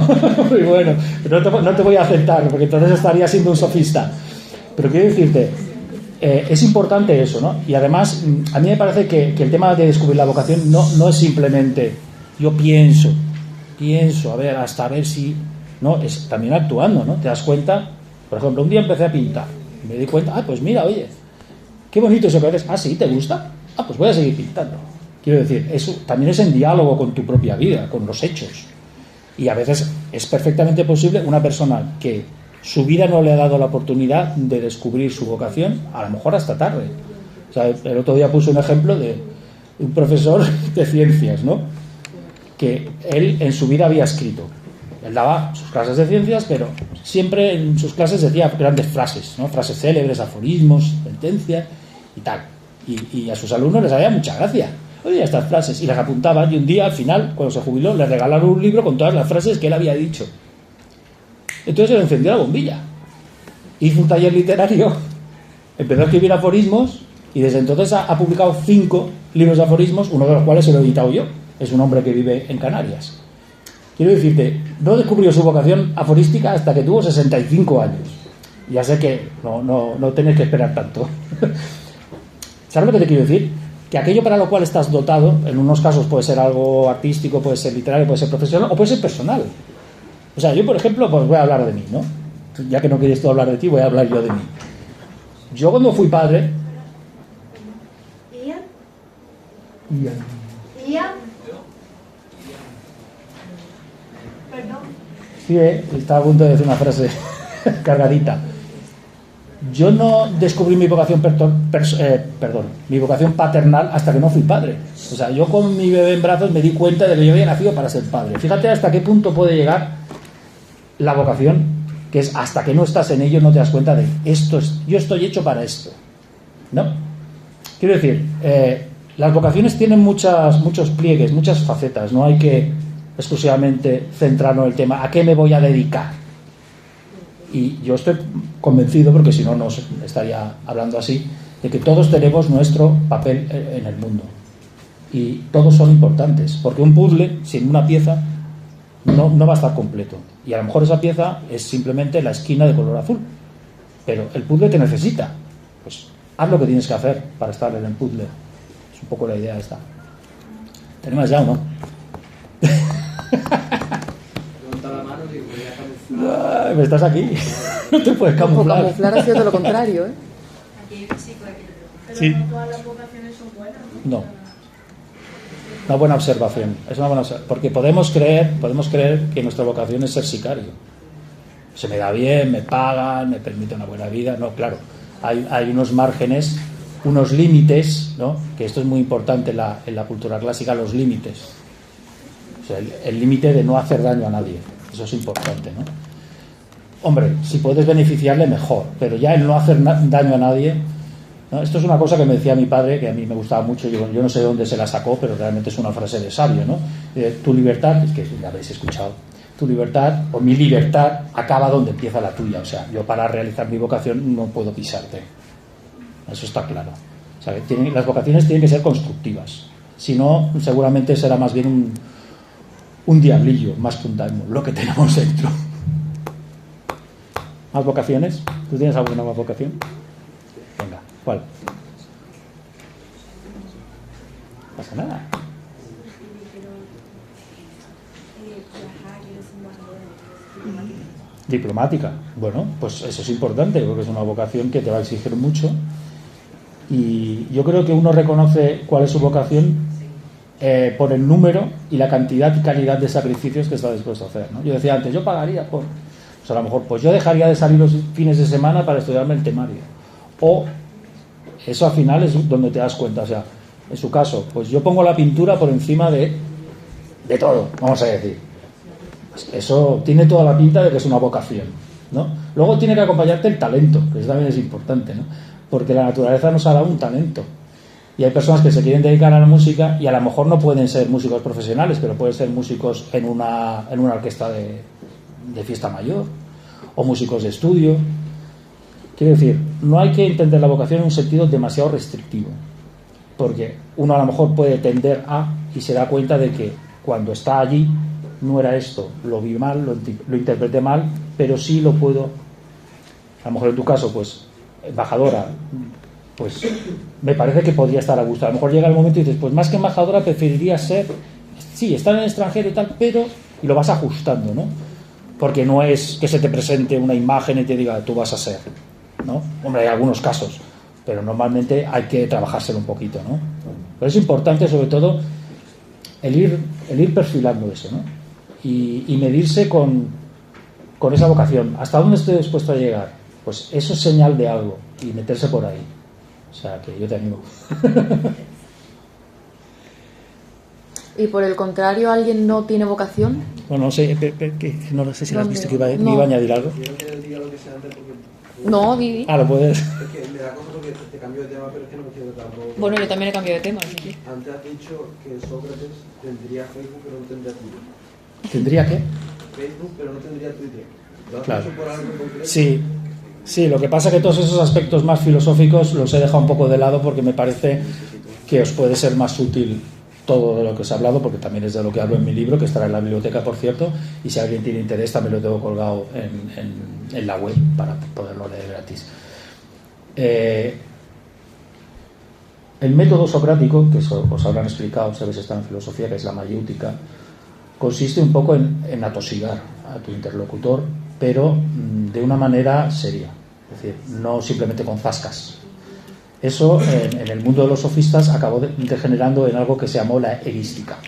muy bueno. Pero no te voy a aceptar, porque entonces estaría siendo un sofista. Pero quiero decirte, es importante eso, ¿no? Y además, a mí me parece que el tema de descubrir la vocación no es simplemente yo pienso, a ver, hasta ver si... No, es también actuando, ¿no? Te das cuenta, por ejemplo, un día empecé a pintar y me di cuenta, pues mira, oye, qué bonito eso que haces. Ah, sí, ¿te gusta? Ah, pues voy a seguir pintando. Quiero decir, eso también es en diálogo con tu propia vida, con los hechos. Y a veces es perfectamente posible una persona que su vida no le ha dado la oportunidad de descubrir su vocación, a lo mejor hasta tarde. O sea, el otro día puse un ejemplo de un profesor de ciencias, ¿no? Que él en su vida había escrito. Él daba sus clases de ciencias, pero siempre en sus clases decía grandes frases, ¿no? Frases célebres, aforismos, sentencias y tal. Y a sus alumnos les hacía mucha gracia. Oye, estas frases, y las apuntaban, y un día al final, cuando se jubiló, le regalaron un libro con todas las frases que él había dicho. Entonces se le encendió la bombilla. Hizo un taller literario, empezó a escribir aforismos, y desde entonces ha publicado 5 libros de aforismos, uno de los cuales se lo he editado yo. Es un hombre que vive en Canarias. Quiero decirte, no descubrió su vocación aforística hasta que tuvo 65 años. Ya sé que no tenés que esperar tanto. ¿Sabes lo que te quiero decir? Que aquello para lo cual estás dotado, en unos casos puede ser algo artístico, puede ser literario, puede ser profesional o puede ser personal. O sea, yo por ejemplo, pues voy a hablar de mí, ¿no? Ya que no quieres tú hablar de ti, voy a hablar yo de mí. Yo cuando fui padre... ¿Ian? Perdón. Sí, estaba a punto de decir una frase cargadita. Yo no descubrí mi vocación mi vocación paternal hasta que no fui padre. O sea, yo con mi bebé en brazos me di cuenta de que yo había nacido para ser padre. Fíjate hasta qué punto puede llegar la vocación, que es hasta que no estás en ello no te das cuenta de yo estoy hecho para esto, ¿no? Quiero decir, las vocaciones tienen muchos pliegues, muchas facetas. No hay que exclusivamente centrarnos en el tema ¿a qué me voy a dedicar? Y yo estoy convencido, porque si no, no estaría hablando así, de que todos tenemos nuestro papel en el mundo. Y todos son importantes, porque un puzzle sin una pieza no va a estar completo. Y a lo mejor esa pieza es simplemente la esquina de color azul. Pero el puzzle te necesita. Pues haz lo que tienes que hacer para estar en el puzzle. Es un poco la idea esta. ¿Tenemos ya o no? Ay, me estás aquí. No te puedes camuflar. Camuflar ha sido de lo contrario, ¿eh? Sí. No todas las vocaciones son buenas, ¿no? No. Una buena observación. Es una buena observación. Porque podemos creer que nuestra vocación es ser sicario. Se me da bien, me pagan, me permite una buena vida. No, claro. Hay unos márgenes, unos límites, ¿no? Que esto es muy importante en la cultura clásica, los límites. O sea, el límite de no hacer daño a nadie. Eso es importante, ¿no? Hombre, si puedes beneficiarle, mejor. Pero ya el no hacer daño a nadie, ¿no? Esto es una cosa que me decía mi padre, que a mí me gustaba mucho. Yo no sé de dónde se la sacó, pero realmente es una frase de sabio, ¿no? Tu libertad, es que ya habéis escuchado, tu libertad o mi libertad acaba donde empieza la tuya. O sea, yo para realizar mi vocación no puedo pisarte. Eso está claro. O sea, las vocaciones tienen que ser constructivas. Si no, seguramente será más bien un diablillo, más que un daimon, lo que tenemos dentro. ¿Más vocaciones? ¿Tú tienes alguna más vocación? Venga, ¿cuál? No pasa nada. Diplomática. Bueno, pues eso es importante, porque es una vocación que te va a exigir mucho. Y yo creo que uno reconoce cuál es su vocación por el número y la cantidad y calidad de sacrificios que está dispuesto a hacer, ¿no? Yo decía antes, yo pagaría por... O sea, a lo mejor, pues yo dejaría de salir los fines de semana para estudiarme el temario. O eso al final es donde te das cuenta. O sea, en su caso, pues yo pongo la pintura por encima de todo, vamos a decir. Pues eso tiene toda la pinta de que es una vocación, ¿no? Luego tiene que acompañarte el talento, que eso también es importante, ¿no? Porque la naturaleza nos ha dado un talento. Y hay personas que se quieren dedicar a la música y a lo mejor no pueden ser músicos profesionales, pero pueden ser músicos en una orquesta de fiesta mayor o músicos de estudio. Quiero decir, no hay que entender la vocación en un sentido demasiado restrictivo, porque uno a lo mejor puede tender a y se da cuenta de que cuando está allí no era esto, lo vi mal, lo interpreté mal, pero sí lo puedo, a lo mejor en tu caso, pues embajadora, pues me parece que podría estar a gusto. A lo mejor llega el momento y dices, pues más que embajadora preferiría ser, sí, estar en el extranjero y tal, pero, y lo vas ajustando, ¿no? Porque no es que se te presente una imagen y te diga, tú vas a ser, ¿no? Hombre, hay algunos casos, pero normalmente hay que trabajárselo un poquito, ¿no? Pero es importante, sobre todo, el ir perfilando eso, ¿no? Y medirse con esa vocación. ¿Hasta dónde estoy dispuesto a llegar? Pues eso es señal de algo, y meterse por ahí. O sea, que yo te animo. ¿Y por el contrario, alguien no tiene vocación? Bueno, no sé si lo has visto que iba a añadir algo. Quiero que diga lo que sea antes porque... No, Vivi. Lo puedes. Es que me da cosa porque te cambio de tema, pero es que no me quiero tampoco... Bueno, yo también he cambiado de tema. ¿Sí? Antes has dicho que Sócrates tendría Facebook pero no tendría Twitter. ¿Tendría qué? Facebook pero no tendría Twitter. ¿Lo has Claro. dicho por algo concreto? Sí, lo que pasa es que todos esos aspectos más filosóficos los he dejado un poco de lado porque me parece que os puede ser más útil todo de lo que os he hablado, porque también es de lo que hablo en mi libro, que estará en la biblioteca, por cierto, y si alguien tiene interés también lo tengo colgado en la web para poderlo leer gratis. El método socrático, que os habrán explicado, sabéis, está en filosofía, que es la mayéutica, consiste un poco en atosigar a tu interlocutor, pero de una manera seria, es decir, no simplemente con zascas. Eso en el mundo de los sofistas acabó degenerando en algo que se llamó la erística.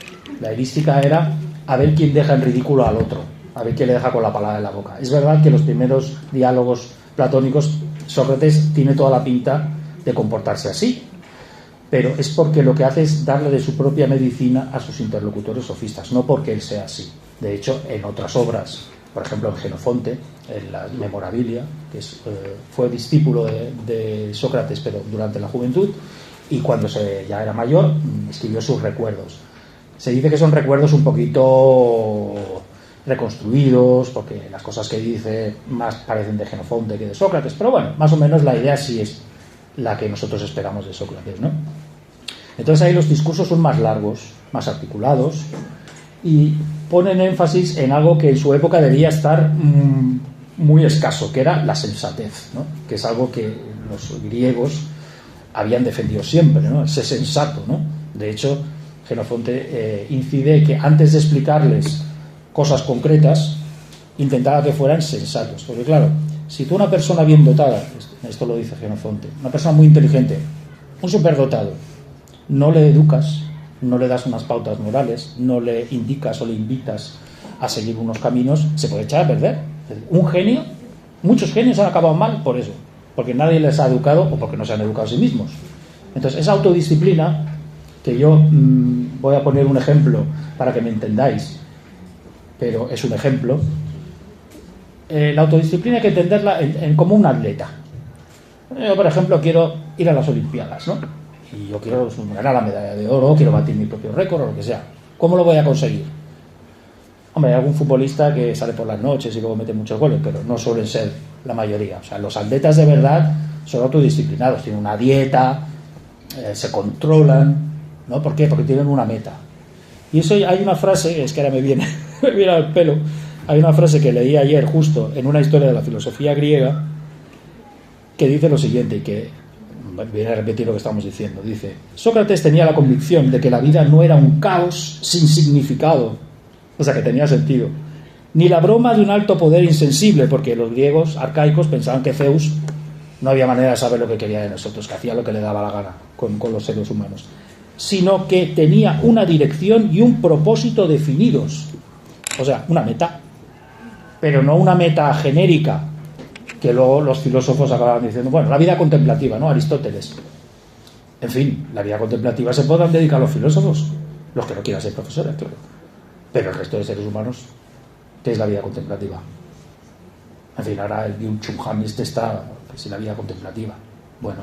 La erística era a ver quién deja en ridículo al otro, a ver quién le deja con la palabra en la boca. Es verdad que los primeros diálogos platónicos, Sócrates tiene toda la pinta de comportarse así, pero es porque lo que hace es darle de su propia medicina a sus interlocutores sofistas, no porque él sea así. De hecho, en otras obras, por ejemplo en Jenofonte, en la Memorabilia, que fue discípulo de Sócrates pero durante la juventud, y cuando ya era mayor escribió sus recuerdos. Se dice que son recuerdos un poquito reconstruidos, porque las cosas que dice más parecen de Jenofonte que de Sócrates, pero bueno, más o menos la idea sí es la que nosotros esperamos de Sócrates, ¿no? Entonces ahí los discursos son más largos, más articulados, y ponen énfasis en algo que en su época debía estar muy escaso, que era la sensatez, ¿no? Que es algo que los griegos habían defendido siempre, ¿no? Ese sensato, ¿no? De hecho, Jenofonte incide que antes de explicarles cosas concretas, intentaba que fueran sensatos, porque claro, si tú una persona bien dotada, esto lo dice Jenofonte, una persona muy inteligente, un superdotado, no le educas, no le das unas pautas morales, no le indicas o le invitas a seguir unos caminos, se puede echar a perder. Un genio, muchos genios han acabado mal por eso, porque nadie les ha educado o porque no se han educado a sí mismos. Entonces esa autodisciplina, que yo voy a poner un ejemplo para que me entendáis, pero es un ejemplo. La autodisciplina hay que entenderla como un atleta. Yo, por ejemplo, quiero ir a las Olimpiadas, ¿no? Y yo quiero ganar la medalla de oro, quiero batir mi propio récord o lo que sea. ¿Cómo lo voy a conseguir? Hombre, hay algún futbolista que sale por las noches y luego mete muchos goles, pero no suelen ser la mayoría. O sea, los atletas de verdad son autodisciplinados, tienen una dieta, se controlan, ¿no? ¿Por qué? Porque tienen una meta. Y eso, hay una frase, es que ahora me viene al pelo, hay una frase que leí ayer justo en una historia de la filosofía griega que dice lo siguiente, y que viene a repetir lo que estamos diciendo. Dice: Sócrates tenía la convicción de que la vida no era un caos sin significado, o sea, que tenía sentido, ni la broma de un alto poder insensible, porque los griegos arcaicos pensaban que Zeus no había manera de saber lo que quería de nosotros, que hacía lo que le daba la gana con los seres humanos, sino que tenía una dirección y un propósito definidos, o sea, una meta, pero no una meta genérica, que luego los filósofos acababan diciendo, bueno, la vida contemplativa, ¿no? Aristóteles. En fin, la vida contemplativa se podrán dedicar los filósofos, los que no quieran ser profesores, claro. Pero el resto de seres humanos, ¿qué es la vida contemplativa? En fin, ahora el Byung-Chul Han está, que es la vida contemplativa. Bueno,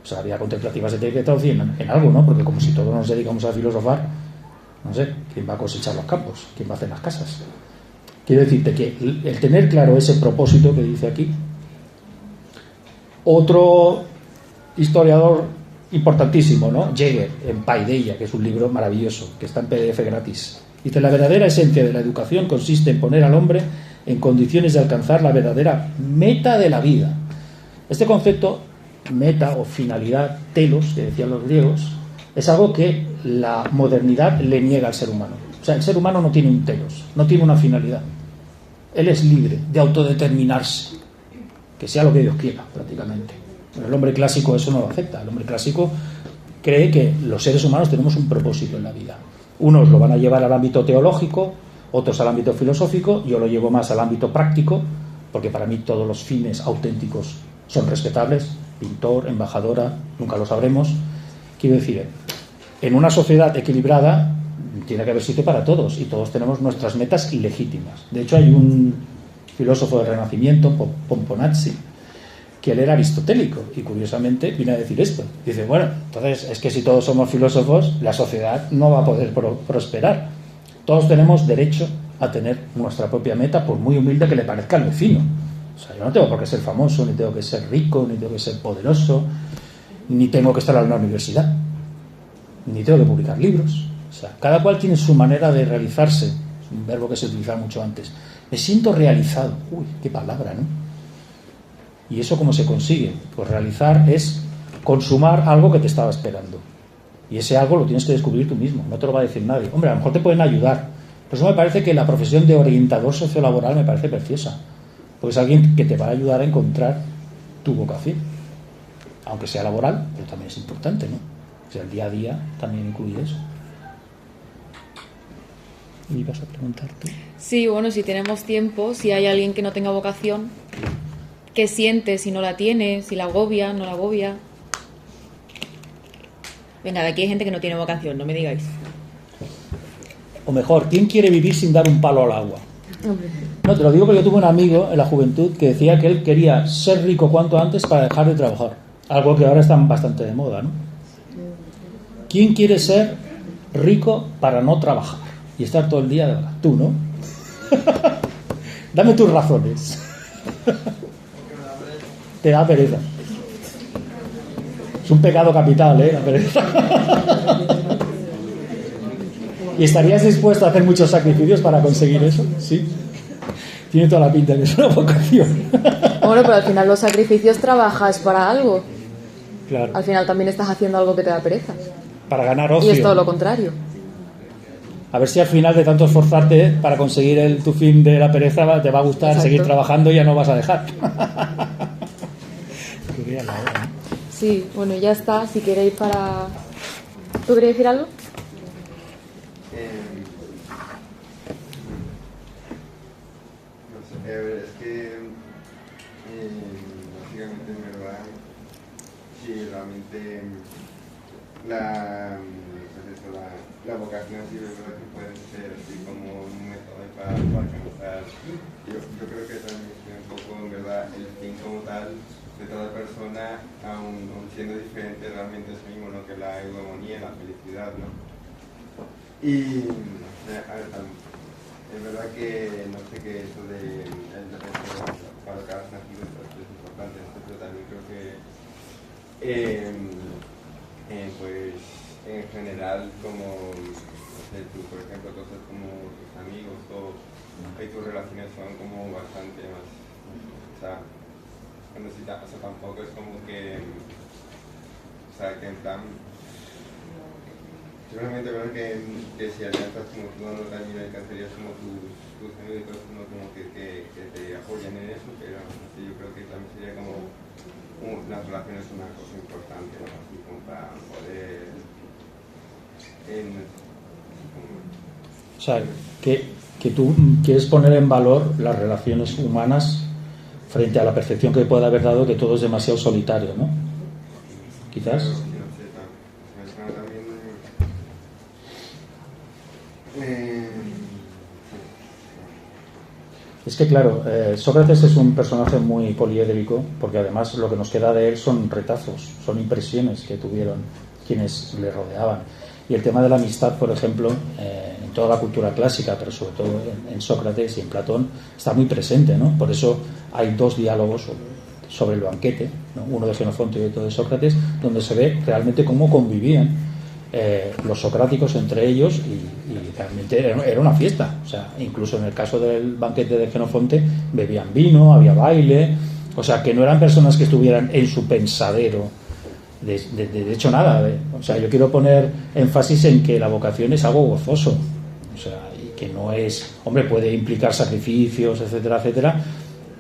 o sea, la vida contemplativa se tiene que traducir en algo, ¿no? Porque como si todos nos dedicamos a filosofar, no sé, ¿quién va a cosechar los campos? ¿Quién va a hacer las casas? Quiero decirte que el tener claro ese propósito que dice aquí. Otro historiador importantísimo, ¿no? Jäger, en Paideia, que es un libro maravilloso, que está en PDF gratis. Dice: la verdadera esencia de la educación consiste en poner al hombre en condiciones de alcanzar la verdadera meta de la vida. Este concepto, meta o finalidad, telos, que decían los griegos, es algo que la modernidad le niega al ser humano. O sea, el ser humano no tiene un telos, no tiene una finalidad. Él es libre de autodeterminarse, que sea lo que Dios quiera, prácticamente. Pero el hombre clásico eso no lo acepta. El hombre clásico cree que los seres humanos tenemos un propósito en la vida. Unos lo van a llevar al ámbito teológico, otros al ámbito filosófico. Yo lo llevo más al ámbito práctico, porque para mí todos los fines auténticos son respetables. Pintor, embajadora, nunca lo sabremos. Quiero decir, en una sociedad equilibrada tiene que haber sitio para todos, y todos tenemos nuestras metas legítimas. De hecho, hay un filósofo del Renacimiento, Pomponazzi, que él era aristotélico, y curiosamente viene a decir esto. Dice, bueno, entonces es que si todos somos filósofos, la sociedad no va a poder prosperar. Todos tenemos derecho a tener nuestra propia meta, por muy humilde que le parezca al vecino. O sea, yo no tengo por qué ser famoso, ni tengo que ser rico, ni tengo que ser poderoso, ni tengo que estar en una universidad, ni tengo que publicar libros. O sea, cada cual tiene su manera de realizarse. Es un verbo que se utilizaba mucho antes. Me siento realizado. Uy, qué palabra, ¿no? ¿Y eso cómo se consigue? Pues realizar es consumar algo que te estaba esperando. Y ese algo lo tienes que descubrir tú mismo, no te lo va a decir nadie. Hombre, a lo mejor te pueden ayudar. Por eso me parece que la profesión de orientador sociolaboral me parece preciosa. Porque es alguien que te va a ayudar a encontrar tu vocación. Aunque sea laboral, pero también es importante, ¿no? O sea, el día a día también incluye eso. ¿Y vas a preguntarte? Sí, bueno, si tenemos tiempo, si hay alguien que no tenga vocación, ¿qué siente si no la tiene? Si la agobia, no la agobia. Venga, de aquí hay gente que no tiene vocación, no me digáis. O mejor, ¿quién quiere vivir sin dar un palo al agua? No, te lo digo porque yo tuve un amigo en la juventud que decía que él quería ser rico cuanto antes para dejar de trabajar. Algo que ahora está bastante de moda, ¿no? ¿Quién quiere ser rico para no trabajar y estar todo el día de verdad? Tú, ¿no? Dame tus razones. Te da pereza. Es un pecado capital, la pereza. ¿Y estarías dispuesto a hacer muchos sacrificios para conseguir eso? Sí. Tiene toda la pinta de que es una vocación. Bueno, pero al final los sacrificios trabajas para algo. Claro. Al final también estás haciendo algo que te da pereza. Para ganar ocio. Y es todo lo contrario. A ver si al final de tanto esforzarte para conseguir tu fin de la pereza te va a gustar. Exacto. Seguir trabajando y ya no vas a dejar. Sí, bueno, ya está. Si queréis para... ¿Tú querías decir algo? No sé, es que básicamente en verdad sí, realmente la vocación sí yo creo que puede ser así como un método para alcanzar. Yo creo que también es un poco en verdad el fin como tal de toda persona, aún siendo diferente, realmente es mismo, ¿no? Que la eudemonía, la felicidad, ¿no? Y a ver, es verdad que no sé qué eso de para cada nacido es importante, ¿no? Pero también creo que pues en general como no sé, tú por ejemplo cosas como tus amigos o tus relaciones son como bastante más, o sea, tampoco es como que, o sea, que en plan, seguramente creo que si alianzas como tú no también alcanzarías como tus amigos como que te apoyan en eso, pero no sé, yo creo que también sería como las relaciones son una cosa importante, ¿no? Así como para poder o sea, que tú quieres poner en valor las relaciones humanas frente a la percepción que puede haber dado que todo es demasiado solitario, ¿no? Quizás. Es que claro, Sócrates es un personaje muy poliédrico, porque además lo que nos queda de él son retazos, son impresiones que tuvieron quienes le rodeaban. Y el tema de la amistad, por ejemplo, en toda la cultura clásica, pero sobre todo en Sócrates y en Platón, está muy presente, ¿no? Por eso hay dos diálogos sobre el banquete, ¿no? Uno de Jenofonte y otro de Sócrates, donde se ve realmente cómo convivían los socráticos entre ellos y realmente era una fiesta. O sea, incluso en el caso del banquete de Jenofonte bebían vino, había baile, o sea, que no eran personas que estuvieran en su pensadero de hecho nada. O sea, yo quiero poner énfasis en que la vocación es algo gozoso, o sea, y que no es, hombre, puede implicar sacrificios, etcétera, etcétera,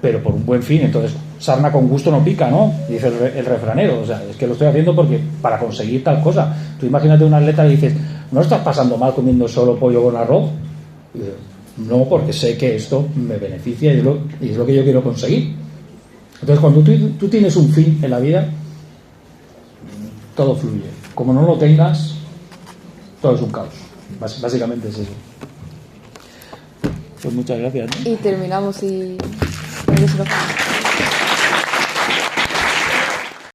pero por un buen fin. Entonces, sarna con gusto no pica, ¿no? Dice el refranero. O sea, es que lo estoy haciendo porque para conseguir tal cosa. Tú imagínate un atleta y dices, ¿no estás pasando mal comiendo solo pollo con arroz? Y digo, no, porque sé que esto me beneficia y es lo que yo quiero conseguir. Entonces, cuando tú tienes un fin en la vida, todo fluye. Como no lo tengas, todo es un caos. Básicamente es eso. Pues muchas gracias, ¿no? Y terminamos y...